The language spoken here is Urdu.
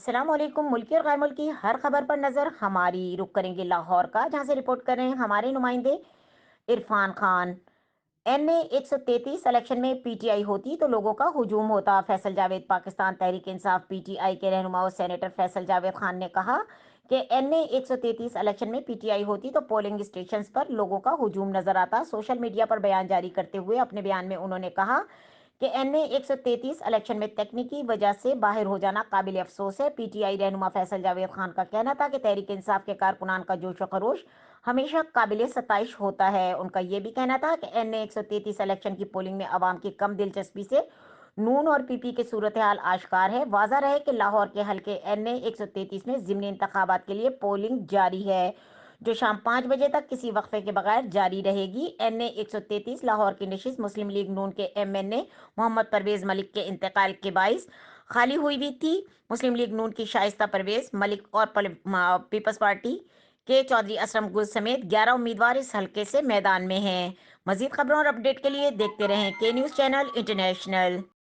السلام علیکم۔ ملکی اور غیر ملکی ہر خبر پر نظر ہماری رخ کریں گے لاہور کا، جہاں سے رپورٹ کر رہے ہیں ہمارے نمائندے عرفان خان۔ این اے 133 الیکشن میں پی ٹی آئی ہوتی تو لوگوں کا ہجوم ہوتا۔ Faisal Javed Pakistan Tehreek Insaf P T I کے رہنما اور سینیٹر فیصل جاوید خان نے کہا کہ این اے 133 الیکشن میں پی ٹی آئی ہوتی تو پولنگ اسٹیشنز پر لوگوں کا ہجوم نظر آتا۔ سوشل میڈیا پر بیان جاری کرتے ہوئے اپنے بیان میں انہوں نے کہا کہ این اے 133 الیکشن میں تکنیکی وجہ سے باہر ہو جانا قابل افسوس ہے۔ پی ٹی آئی رہنما فیصل جاوید خان کا کہنا تھا کہ تحریک انصاف کے کارکنان کا جوش و خروش ہمیشہ قابل ستائش ہوتا ہے۔ ان کا یہ بھی کہنا تھا کہ این اے 133 الیکشن کی پولنگ میں عوام کی کم دلچسپی سے نون اور پی پی کی صورتحال آشکار ہے۔ واضح رہے کہ لاہور کے حلقے این اے 133 میں ضمنی انتخابات کے لیے پولنگ جاری ہے، جو شام 5 بجے تک کسی وقفے کے بغیر جاری رہے گی۔ این اے 133 لاہور کی نشست مسلم لیگ نون کے ایم این اے محمد پرویز ملک کے انتقال کے باعث خالی ہوئی تھی۔ مسلم لیگ نون کی شائستہ پرویز ملک اور پیپلز پارٹی کے چودھری اسرم گل سمیت 11 امیدوار اس حلقے سے میدان میں ہیں۔ مزید خبروں اور اپڈیٹ کے لیے دیکھتے رہیں کے نیوز چینل انٹرنیشنل۔